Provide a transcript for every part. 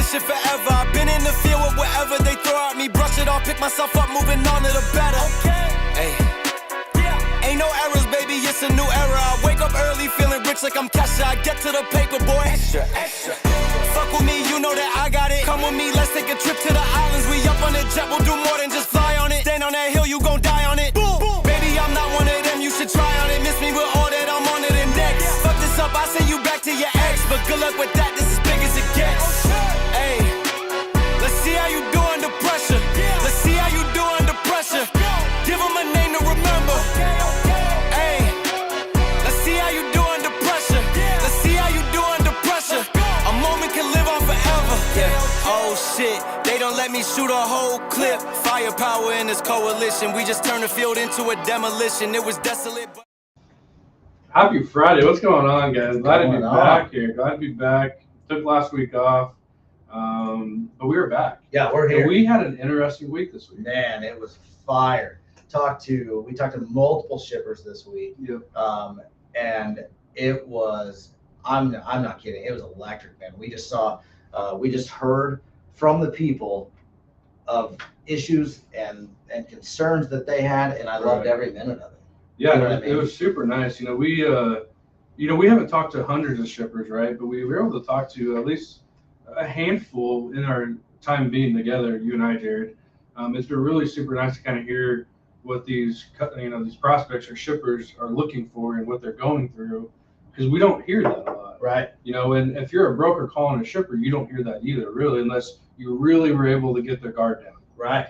this shit forever. I've been in the field with whatever they throw at me. Brush it off, pick myself up, moving on to the better. Hey. Ain't no errors, baby, it's a new era. I wake up early, feeling rich like I'm Kesha. I get to the paper, boy. Extra. Fuck with me, you know that I got it. Come with me, let's take a trip to the islands. We up on the jet, we'll do more than just fly on it. Stand on that hill, you gon' die on it. Boom. Baby, I'm not one of them, you should try on it. Miss me with all that, I'm on it and next. Fuck this up, I send you back to your ex. But good luck with that, this is big as it gets. Hey, let's see how you do under pressure. Let's see how you do under pressure. Give them a name to remember. Hey, let's see how you do under pressure. Let's see how you do under pressure. A moment can live on forever. Yeah. Oh shit, they don't let me shoot a whole clip. Firepower in this coalition. We just turned the field into a demolition. It was desolate. Happy Friday. What's going on, guys? Glad to be back here. Glad to be back. Took last week off. But we were back. Yeah, we're here. And we had an interesting week this week. Man, it was fire. We talked to multiple shippers this week. Yep. And it was, I'm not kidding, it was electric, man. We just heard from the people of issues and concerns that they had, and I loved every minute of it. Yeah, you know what I mean? It was super nice. We haven't talked to hundreds of shippers, right? But we were able to talk to at least a handful in our time being together, you and I, Jared. It's been really super nice to kind of hear what these prospects or shippers are looking for and what they're going through, because we don't hear that a lot. Right. And if you're a broker calling a shipper, you don't hear that either, really, unless you really were able to get their guard down. Right.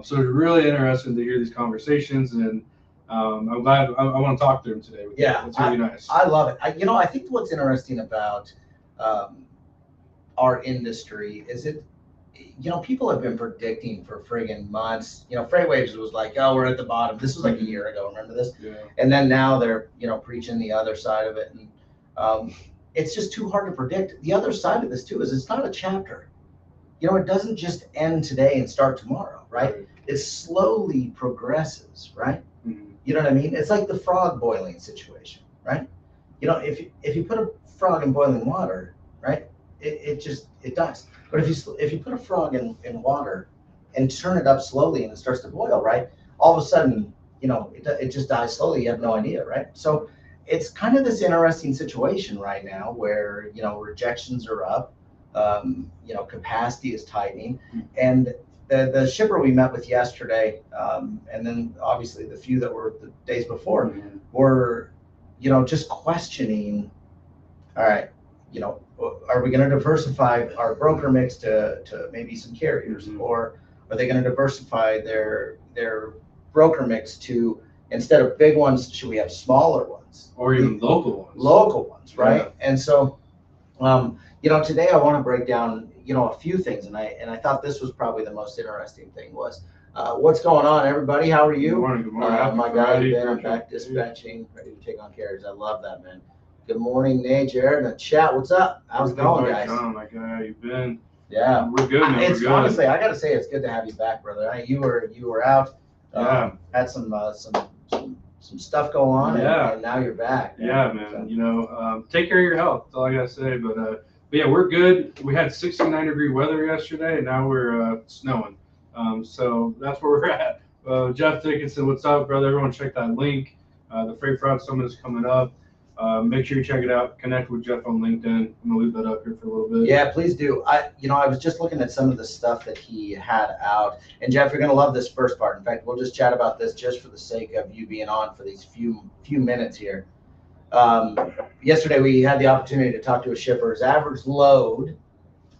So it's really interesting to hear these conversations, and I'm glad I want to talk to them today. Yeah, it's really nice. I love it. I think what's interesting about our industry is people have been predicting for friggin' months. FreightWaves was like, oh, we're at the bottom. This was like a year ago. Remember this? Yeah. And then now they're, preaching the other side of it. And it's just too hard to predict. The other side of this too is it's not a chapter. It doesn't just end today and start tomorrow, right? It slowly progresses, right? Mm-hmm. You know what I mean? It's like the frog boiling situation, right? If you put a frog in boiling water, right, it dies. But if you put a frog in water and turn it up slowly and it starts to boil, right, all of a sudden, it just dies slowly. You have no idea, right? So it's kind of this interesting situation right now where, rejections are up, capacity is tightening, and the shipper we met with yesterday, and then obviously the few that were the days before, were, just questioning, all right, are we going to diversify our broker mix to maybe some carriers, or are they going to diversify their broker mix to, instead of big ones, should we have smaller ones? Or even local ones. Local ones, right? Yeah. And so, today I want to break down, a few things, and I thought this was probably the most interesting thing was, what's going on, everybody? How are you? Good morning. My guy, Ben, I'm back dispatching, ready to take on carriers. I love that, man. Good morning, Nate, Jared, and chat. What's up? How's it going, guys? My guy, how you been? Yeah, we're good, man. It's honestly, I gotta say, it's good to have you back, brother. You were out, had some stuff go on, and now you're back. Yeah, man. So, take care of your health. That's all I gotta say. But yeah, we're good. We had 69-degree weather yesterday, and now we're snowing. So that's where we're at. Jeff Dickinson, what's up, brother? Everyone, check that link. The Freight Fraud Summit is coming up. Make sure you check it out. Connect with Jeff on LinkedIn. I'm gonna leave that up here for a little bit. Yeah, please do. I was just looking at some of the stuff that he had out, and Jeff, you're gonna love this first part. In fact, we'll just chat about this just for the sake of you being on for these few minutes here. Yesterday we had the opportunity to talk to a shipper. His average load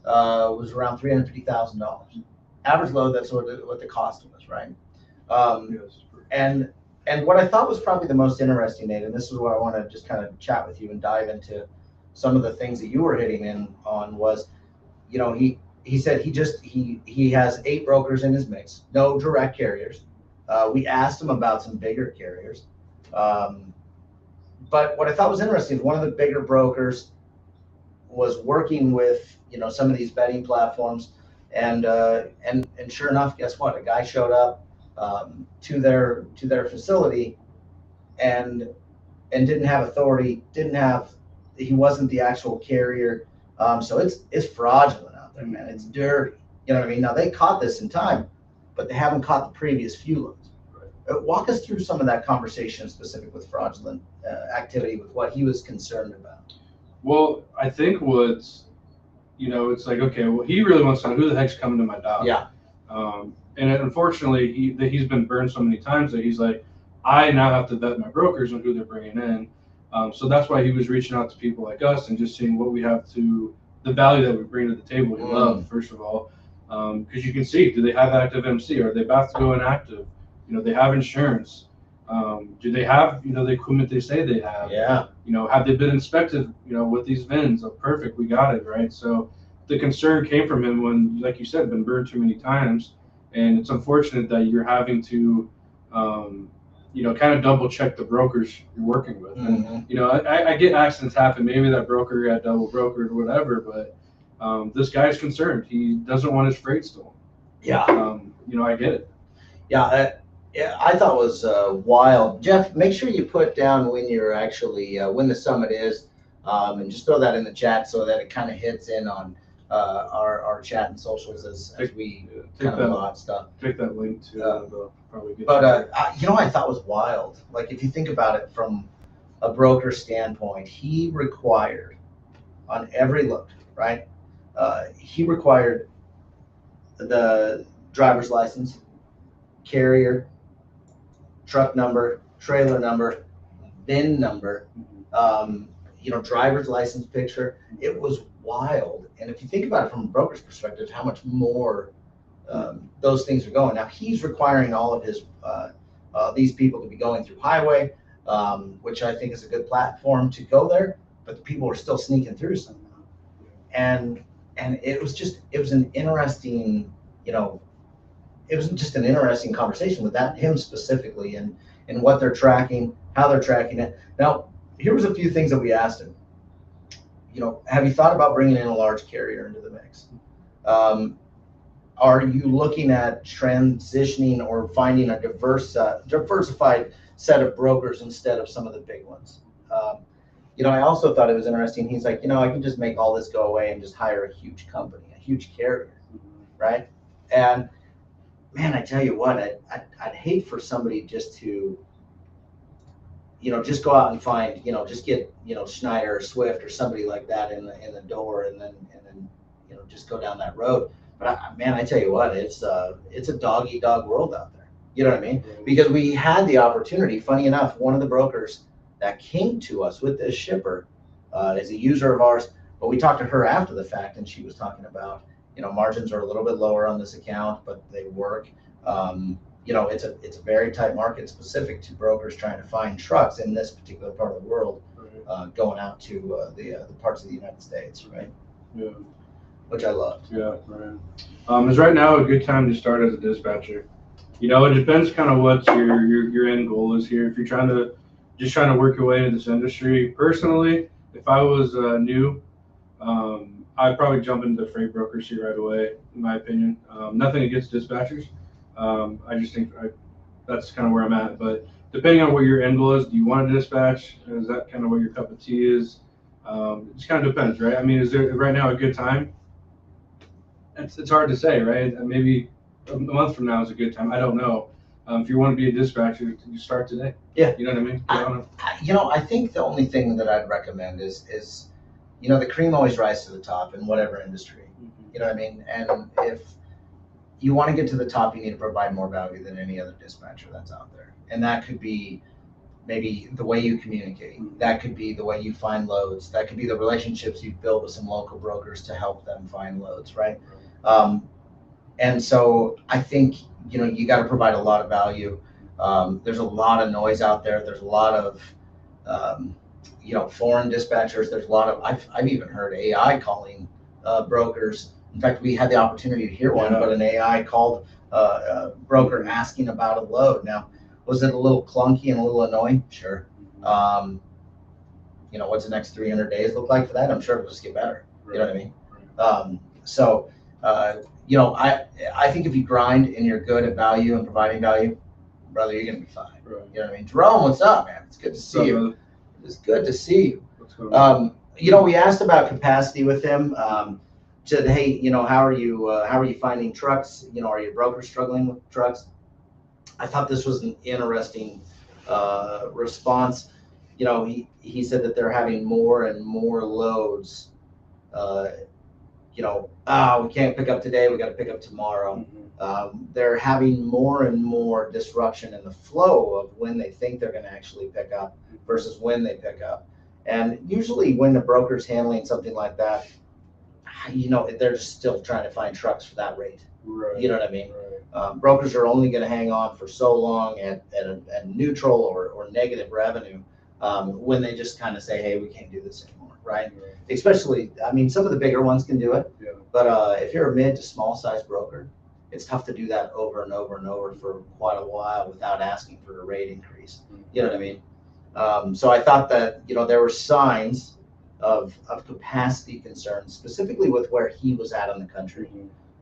was around $350,000. Average load. That's what the cost was, right? Yes. And what I thought was probably the most interesting, Nate, and this is what I want to just kind of chat with you and dive into some of the things that you were hitting in on was, he said he has 8 brokers in his mix, no direct carriers. We asked him about some bigger carriers. But what I thought was interesting is one of the bigger brokers was working with, some of these betting platforms, and sure enough, guess what? A guy showed up to their facility and didn't have authority, he wasn't the actual carrier. So it's fraudulent out out there, man. It's dirty. You know what I mean? Now they caught this in time, but they haven't caught the previous few loads. Walk us through some of that conversation specific with fraudulent activity, with what he was concerned about. Well, I think what's, it's like, okay, well, he really wants to know who the heck's coming to my dock. Yeah. And unfortunately, he's been burned so many times that he's like, I now have to vet my brokers on who they're bringing in. So that's why he was reaching out to people like us and just seeing what we have to, the value that we bring to the table. We love, first of all, because you can see, do they have active MC? Are they about to go inactive? They have insurance. Do they have, the equipment they say they have? Yeah. Have they been inspected, with these VINs? Oh, perfect, we got it, right? So the concern came from him when, like you said, been burned too many times. And it's unfortunate that you're having to, kind of double check the brokers you're working with. And, I get accidents happen. Maybe that broker got double brokered or whatever, but this guy's concerned. He doesn't want his freight stolen. Yeah. I get it. Yeah. I thought it was wild. Jeff, make sure you put down when you're actually, when the summit is, and just throw that in the chat so that it kind of hits in on our chat and socials as we kind of lot stuff. Take that link to probably get. But I thought was wild. Like if you think about it from a broker standpoint, he required on every load, right? He required the driver's license, carrier, truck number, trailer number, VIN number, driver's license picture. It was wild. And if you think about it from a broker's perspective, how much more those things are going. Now he's requiring all of his these people to be going through highway, which I think is a good platform to go there, but the people are still sneaking through somehow. And it was an interesting, it was just an interesting conversation with him specifically and what they're tracking, how they're tracking it. Now, here was a few things that we asked him. Have you thought about bringing in a large carrier into the mix? Are you looking at transitioning or finding a diversified set of brokers instead of some of the big ones? I also thought it was interesting. He's like, I can just make all this go away and just hire a huge company, a huge carrier, right? And man, I tell you what, I'd hate for somebody just to, just go out and find, just get, Schneider or Swift or somebody like that in the door, and then just go down that road. But I tell you what, it's a dog eat dog world out there. You know what I mean? Because we had the opportunity. Funny enough, one of the brokers that came to us with this shipper is a user of ours, but we talked to her after the fact, and she was talking about, margins are a little bit lower on this account, but they work. It's a very tight market specific to brokers trying to find trucks in this particular part of the world, going out to the parts of the United States, right? Yeah. Which I loved. Yeah, right. Is right now a good time to start as a dispatcher? It depends kind of what your end goal is here. If you're trying to work your way into this industry, personally, if I was new, I'd probably jump into the freight brokers here right away, in my opinion. Nothing against dispatchers. I just think that's kind of where I'm at. But depending on what your end goal is, do you want to dispatch? Is that kind of what your cup of tea is? It just kind of depends, right? I mean, is there right now a good time? It's hard to say, right? Maybe a month from now is a good time. I don't know. If you want to be a dispatcher, you start today. Yeah. You know what I mean? I don't know. I think the only thing that I'd recommend is the cream always rises to the top in whatever industry. You know what I mean? And if you want to get to the top, you need to provide more value than any other dispatcher that's out there. And that could be maybe the way you communicate. That could be the way you find loads. That could be the relationships you've built with some local brokers to help them find loads, right? And so I think, you got to provide a lot of value. There's a lot of noise out there. There's a lot of, foreign dispatchers. There's a lot of, I've even heard AI calling brokers. In fact, we had the opportunity to hear one, but an AI called a broker asking about a load. Now, was it a little clunky and a little annoying? Sure. What's the next 300 days look like for that? I'm sure it'll just get better. You know what I mean? I think if you grind and you're good at value and providing value, brother, you're going to be fine. Right. You know what I mean? Jerome, what's up, man? It's good to see you. Brother? It's good to see you. What's going on? We asked about capacity with him. said, hey, how are you finding trucks? Are your brokers struggling with trucks? I thought this was an interesting response. He said that they're having more and more loads. We can't pick up today, we got to pick up tomorrow. They're having more and more disruption in the flow of when they think they're going to actually pick up versus when they pick up. And usually when the broker's handling something like that, they're still trying to find trucks for that rate. Right. You know what I mean? Right. Brokers are only going to hang on for so long at neutral or negative revenue when they just kind of say, hey, we can't do this anymore, right? Especially, some of the bigger ones can do it, but if you're a mid to small size broker, it's tough to do that over and over and over for quite a while without asking for a rate increase. You know what I mean? So I thought that, there were signs of capacity concerns, specifically with where he was at in the country.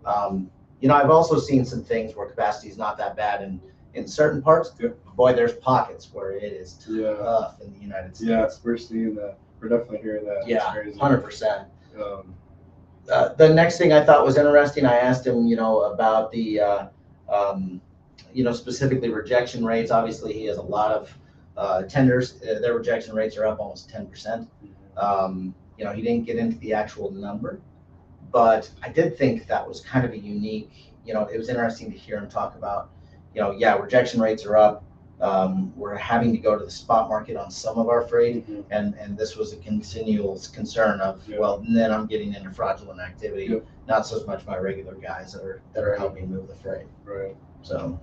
I've also seen some things where capacity is not that bad in certain parts. Boy, there's pockets where it is tough in the United States. Yeah, we're seeing that. We're definitely hearing that. Yeah, 100%. The next thing I thought was interesting, I asked him, about the, specifically rejection rates. Obviously, he has a lot of tenders. Their rejection rates are up almost 10%. He didn't get into the actual number, but I did think that was kind of a unique, it was interesting to hear him talk about, rejection rates are up. We're having to go to the spot market on some of our freight, and this was a continual concern of, well, then I'm getting into fraudulent activity, not so much my regular guys that are helping move the freight. Right. So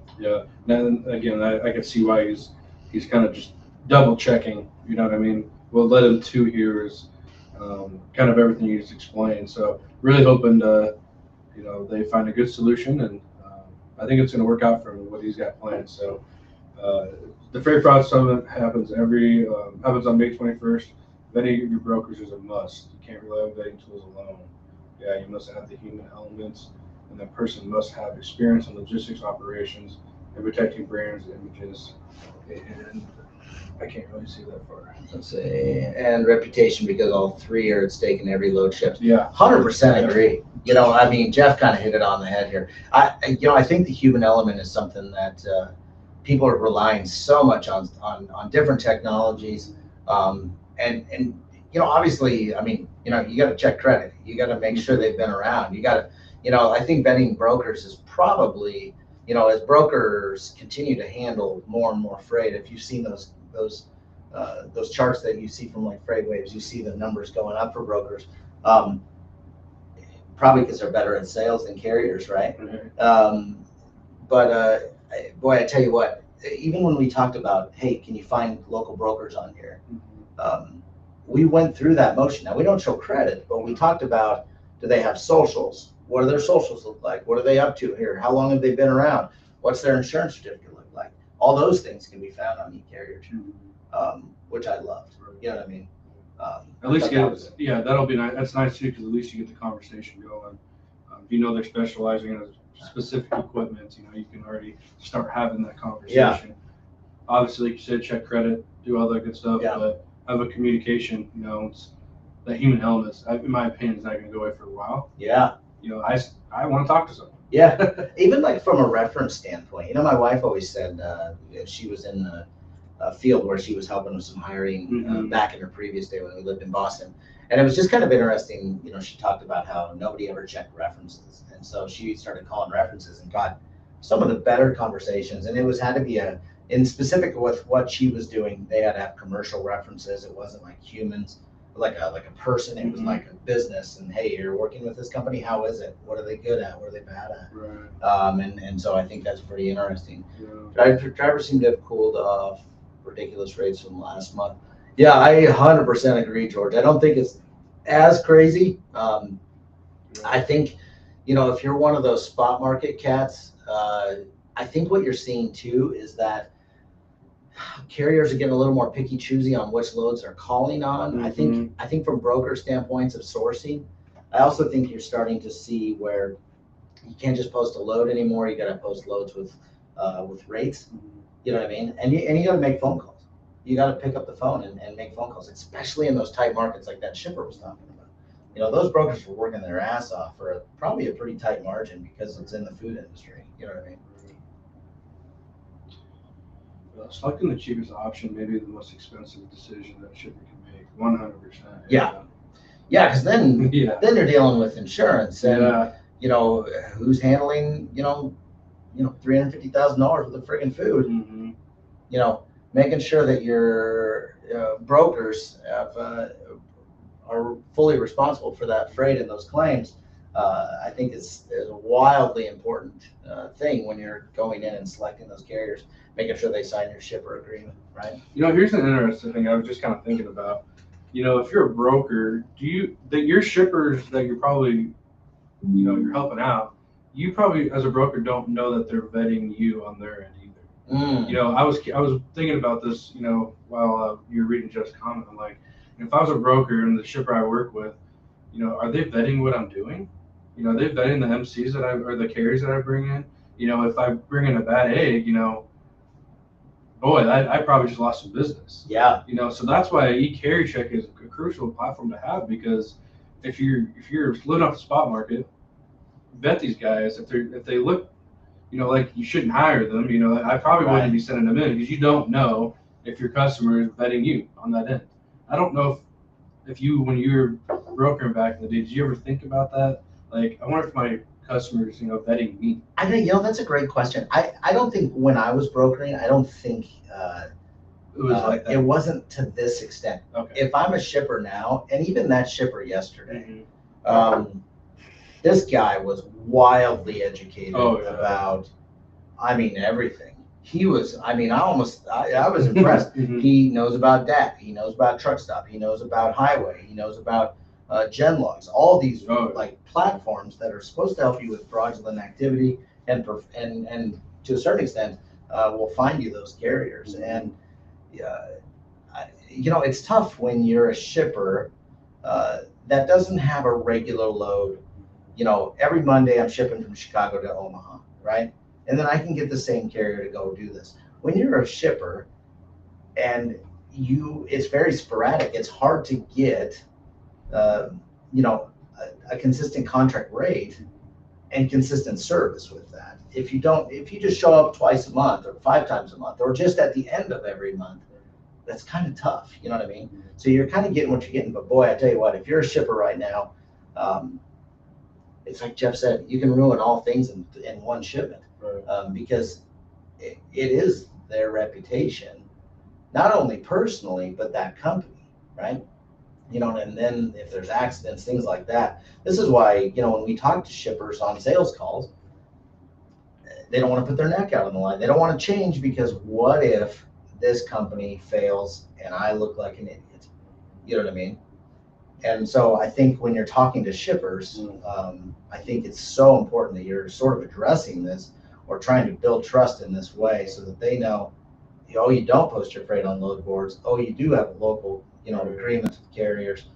and again, I can see why he's kind of just double checking. You know what I mean? What led him to here is kind of everything you just explained. So really hoping to, they find a good solution, and I think it's going to work out for what he's got planned. So. The Freight Fraud Summit happens on May 21st. Vetting of your brokers is a must. You can't rely on vetting tools alone. Yeah, you must have the human elements, and that person must have experience in logistics operations and protecting brands, images, and I can't really see that far. Let's see, and reputation, because all three are at stake in every load shift. Yeah, 100% agree. Jeff kind of hit it on the head here. I think the human element is something that people are relying so much on different technologies, and obviously, you got to check credit. You got to make sure they've been around. You got to, I think vetting brokers is probably, as brokers continue to handle more and more freight. If you've seen those charts that you see from like FreightWaves, you see the numbers going up for brokers, probably because they're better at sales than carriers, right? But boy, I tell you what, even when we talked about, hey, can you find local brokers on here? We went through that motion. Now, we don't show credit, but we talked about, do they have socials? What do their socials look like? What are they up to here? How long have they been around? What's their insurance certificate look like? All those things can be found on eCarrierCheck, which I loved. You know what I mean? At least that'll be nice. That's nice too, because at least you get the conversation going. If they're specializing in specific equipment, you can already start having that conversation. Obviously, like you said, check credit, do all that good stuff, but have a communication. It's that human element, in my opinion, is not going to go away for a while. I want to talk to someone. Even like from a reference standpoint, my wife always said she was in a field where she was helping with some hiring back in her previous day when we lived in Boston. And it was just kind of interesting, she talked about how nobody ever checked references. And so she started calling references and got some of the better conversations. And it had to be in specific with what she was doing, they had to have commercial references. It wasn't like humans, like a person. It was like a business. And hey, you're working with this company. How is it? What are they good at? What are they bad at? Right. And so I think that's pretty interesting. Drivers seem to have cooled off ridiculous rates from last month. Yeah, I 100% agree, George. I don't think it's as crazy. I think, if you're one of those spot market cats, I think what you're seeing too is that carriers are getting a little more picky choosy on which loads they're calling on. I think from broker standpoints of sourcing, I also think you're starting to see where you can't just post a load anymore. You got to post loads with rates. You know what I mean? And you got to make phone calls. You got to pick up the phone and make phone calls, especially in those tight markets like that shipper was talking about. those brokers were working their ass off for probably a pretty tight margin because it's in the food industry. You know what I mean? Selecting the cheapest option may be the most expensive decision that a shipper can make. 100%. Yeah. Yeah, because then Yeah. then you're dealing with insurance and Yeah. who's handling $350,000 worth of friggin' food. Mm-hmm. Making sure that your brokers are fully responsible for that freight and those claims. I think is a wildly important thing when you're going in and selecting those carriers, making sure they sign your shipper agreement, right? Here's an interesting thing I was just kind of thinking about. If you're a broker, that your shippers that you're probably, you're helping out, you probably as a broker don't know that they're vetting you on their end either. I was thinking about this, while you were reading Jeff's comment. I'm like, if I was a broker and the shipper I work with, are they vetting what I'm doing? Are they vetting the MCs or the carriers that I bring in? If I bring in a bad egg, boy, I probably just lost some business. Yeah. So that's why eCarrierCheck is a crucial platform to have, because if you're living off the spot market, vet these guys. If they look, like you shouldn't hire them. I probably wouldn't be sending them in, because you don't know if your customer is vetting you on that end. I don't know if you, when you were brokering back in the day, did you ever think about that? Like, I wonder if my customers, vetting me. I think, that's a great question. I don't think when I was brokering, I don't think It was like that. it wasn't to this extent. Okay. If I'm a shipper now, and even that shipper yesterday, Mm-hmm. This guy was wildly educated Oh, yeah. about, everything. He was, I was impressed. Mhm. He knows about DAT. He knows about truck stop. He knows about highway. He knows about gen logs. All these platforms that are supposed to help you with fraudulent activity and to a certain extent will find you those carriers. And it's tough when you're a shipper that doesn't have a regular load. Every Monday I'm shipping from Chicago to Omaha, right? And then I can get the same carrier to go do this. When you're a shipper and it's very sporadic, it's hard to get, a consistent contract rate and consistent service with that. If you just show up twice a month or 5 times a month or just at the end of every month, that's kind of tough. You know what I mean? So you're kind of getting what you're getting. But boy, I tell you what, if you're a shipper right now, it's like Jeff said, you can ruin all things in one shipment. Right. Because it is their reputation, not only personally, but that company, right? And then if there's accidents, things like that. This is why, when we talk to shippers on sales calls, they don't want to put their neck out on the line. They don't want to change, because what if this company fails and I look like an idiot? You know what I mean? And so I think when you're talking to shippers, I think it's so important that you're sort of addressing this or trying to build trust in this way, so that they know, you don't post your freight on load boards. You do have local, agreements with carriers.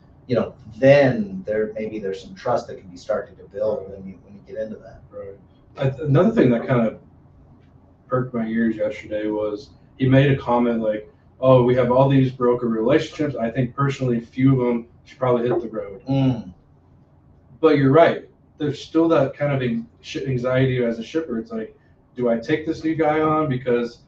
Then there's some trust that can be started to build when you get into that. Right. Another thing that kind of perked my ears yesterday was he made a comment like, "Oh, we have all these broker relationships. I think personally, a few of them should probably hit the road." But you're right. There's still that kind of anxiety as a shipper. It's like, do I take this new guy on because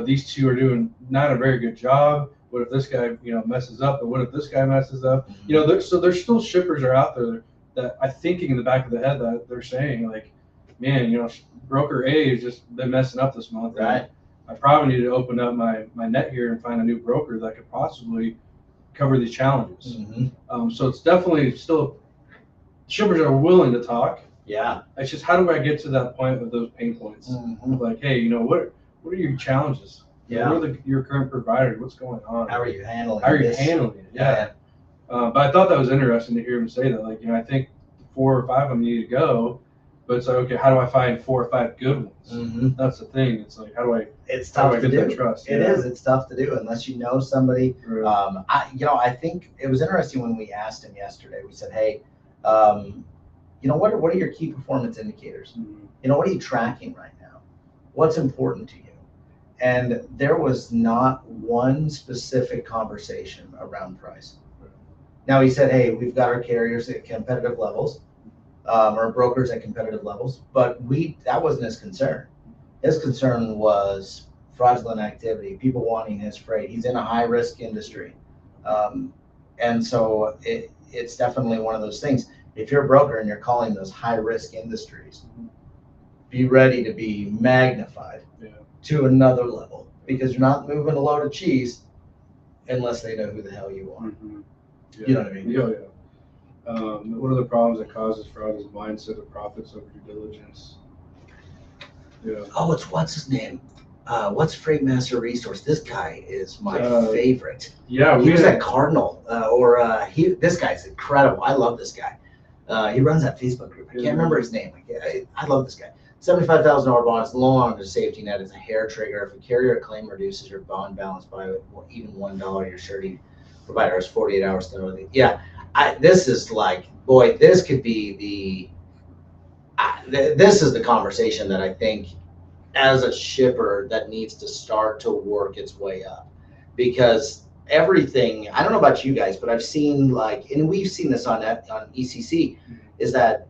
these two are doing not a very good job? What if this guy messes up? But what if this guy messes up? So there's still shippers are out there that I thinking in the back of the head that they're saying like, man, broker A has just been messing up this month. Right. I probably need to open up my net here and find a new broker that could possibly cover these challenges. So it's definitely still, shippers are willing to talk. Yeah. It's just, how do I get to that point with those pain points? Like, hey, what are your challenges? Yeah. What are your current provider? What's going on? How are you handling it? Yeah. But I thought that was interesting to hear him say that. Like, I think 4 or 5 of them need to go, but it's like, okay, how do I find 4 or 5 good ones? That's the thing. It's like, it's tough to do. That trust? It is. It's tough to do unless you know somebody. Right. I think it was interesting when we asked him yesterday. We said, hey, what are your key performance indicators? What are you tracking right now? What's important to you? And there was not one specific conversation around price. Now he said, hey, we've got our carriers at competitive levels, or brokers at competitive levels, but that wasn't his concern. His concern was fraudulent activity, people wanting his freight. He's in a high risk industry. And so it's definitely one of those things. If you're a broker and you're calling those high risk industries, be ready to be magnified to another level, because you're not moving a load of cheese unless they know who the hell you are. You know what I mean? One of the problems that causes fraud is mindset of profits over due diligence. Oh, what's his name? What's Freight Resource? This guy is my favorite. Yeah, he was at Cardinal, this guy's incredible. I love this guy. He runs that Facebook group. I can't remember his name. I love this guy. $75,000 bond is no longer a safety net. It's a hair trigger. If a carrier claim reduces your bond balance by even $1, your surety provider has 48 hours to know. Yeah, this is like, boy, this could be this is the conversation that I think as a shipper that needs to start to work its way up, because everything, I don't know about you guys, but I've seen and we've seen this on ECC, is that,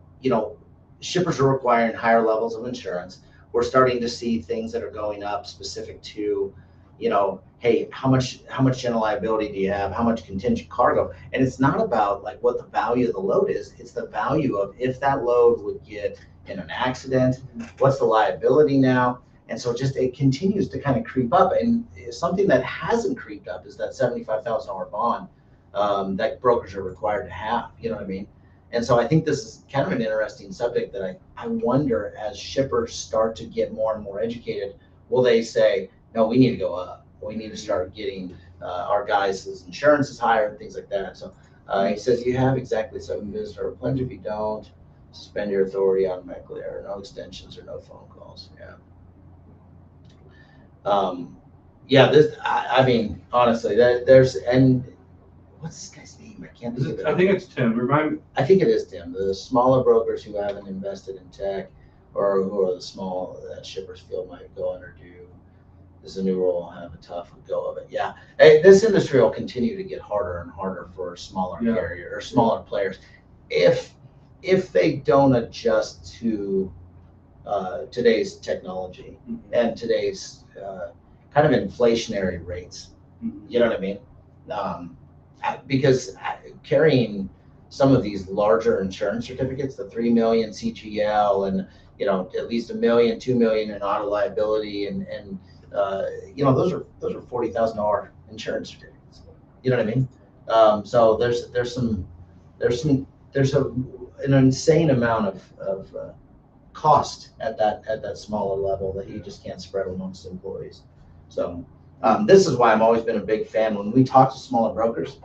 shippers are requiring higher levels of insurance. We're starting to see things that are going up specific to, hey, how much general liability do you have? How much contingent cargo? And it's not about what the value of the load is. It's the value of if that load would get in an accident, what's the liability now? And so it continues to kind of creep up. And something that hasn't creeped up is that $75,000 bond that brokers are required to have. You know what I mean? And so I think this is kind of an interesting subject that I wonder, as shippers start to get more and more educated, will they say, no, we need to go up. We need to start getting our guys' insurance is higher and things like that. So he says you have exactly 7 business or pledge. If you don't, suspend your authority automatically, or no extensions or no phone calls. I mean, honestly, and what's this guy's name? I can't think of it. I think it's Tim. I think it is Tim. The smaller brokers who haven't invested in tech, or who are the small that shippers feel might go under due. This is a new rule. Have a tough go of it. Yeah, hey, this industry will continue to get harder and harder for smaller carrier or smaller players, if they don't adjust to today's technology and today's kind of inflationary rates. You know what I mean? Because carrying some of these larger insurance certificates, the 3 million CGL and at least $1 million, $2 million in auto liability, and those are $40,000 insurance certificates. You know what I mean? So there's an insane amount of cost at that smaller level that you just can't spread amongst employees. So this is why I've always been a big fan. When we talk to smaller brokers,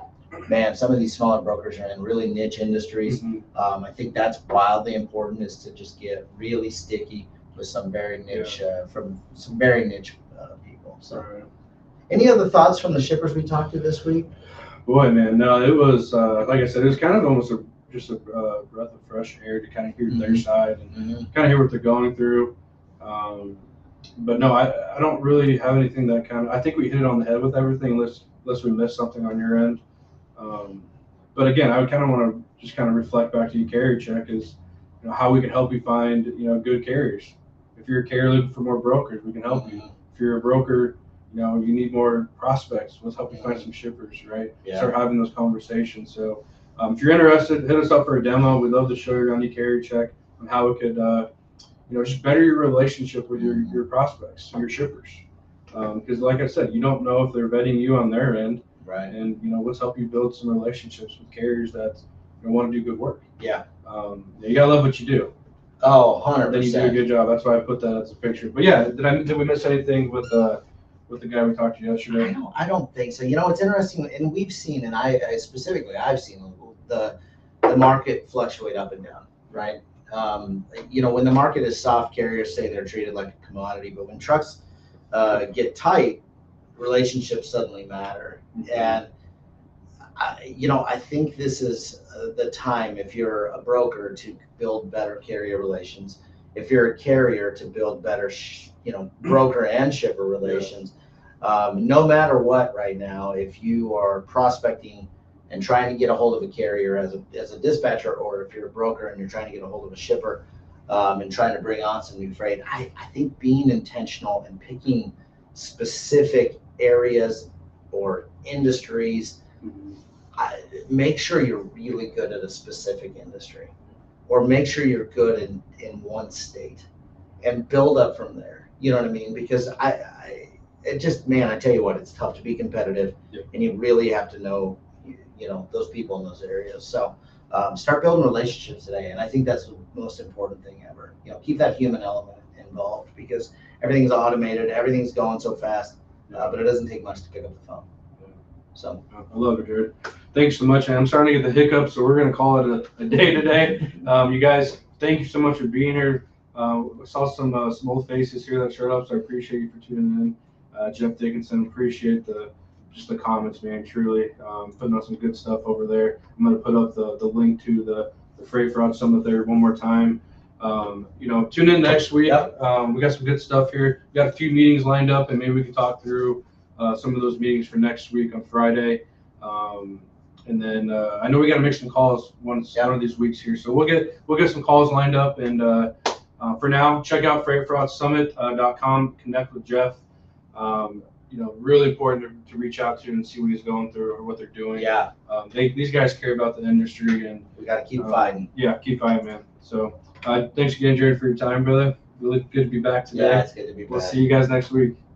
man, some of these smaller brokers are in really niche industries. I think that's wildly important, is to just get really sticky with some very niche from some very niche people. So any other thoughts from the shippers we talked to this week? Boy, man, no, it was like I said, it was kind of almost just a breath of fresh air to kind of hear their side and kind of hear what they're going through. But no, I don't really have anything that I think we hit it on the head with everything, unless we missed something on your end. But again, I would kind of want to just kind of reflect back to eCarrierCheck is, how we can help you find, good carriers. If you're a carrier looking for more brokers, we can help you. If you're a broker, you need more prospects, let's help you find some shippers, right? Start having those conversations. So if you're interested, hit us up for a demo. We'd love to show you around eCarrierCheck and how it could, just better your relationship with your prospects, your shippers. Because like I said, you don't know if they're vetting you on their end. Right. And, let's help you build some relationships with carriers that want to do good work. Yeah. You got to love what you do. Oh, 100%. Then you do a good job. That's why I put that as a picture. But yeah, did we miss anything with the guy we talked to yesterday? I don't think so. It's interesting, and we've seen, and I've seen the market fluctuate up and down, right? When the market is soft, carriers say they're treated like a commodity, but when trucks get tight, relationships suddenly matter. And I think this is the time, if you're a broker, to build better carrier relations. If you're a carrier, to build better, broker and shipper relations. No matter what, right now, if you are prospecting and trying to get a hold of a carrier as a dispatcher, or if you're a broker and you're trying to get a hold of a shipper, and trying to bring on some new freight, I think being intentional and picking specific areas or industries, make sure you're really good at a specific industry, or make sure you're good in one state, and build up from there. You know what I mean? Because it just, man, I tell you what, it's tough to be competitive, and you really have to know, those people in those areas. So start building relationships today, and I think that's the most important thing ever. Keep that human element involved, because everything's automated, everything's going so fast, but it doesn't take much to pick up the phone. So I love it, Jared. Thanks so much. I'm starting to get the hiccups, so we're going to call it a day today. You guys, thank you so much for being here. I saw some old faces here that showed up, so I appreciate you for tuning in. Jeff Dickinson, appreciate the comments, man. Truly, putting out some good stuff over there. I'm going to put up the link to the Freight Fraud Summit there one more time. Tune in next week. Yep. We got some good stuff here. We got a few meetings lined up, and maybe we can talk through some of those meetings for next week on Friday. And then I know we got to make some calls one of these weeks here, so we'll get some calls lined up. And for now, check out freightfraudsummit.com. Connect with Jeff. Really important to reach out to and see what he's going through or what they're doing. Yeah. These guys care about the industry, and we got to keep fighting. Yeah, keep fighting, man. So thanks again, Jared, for your time, brother. Really good to be back today. Yeah, it's good to be back. We'll see you guys next week.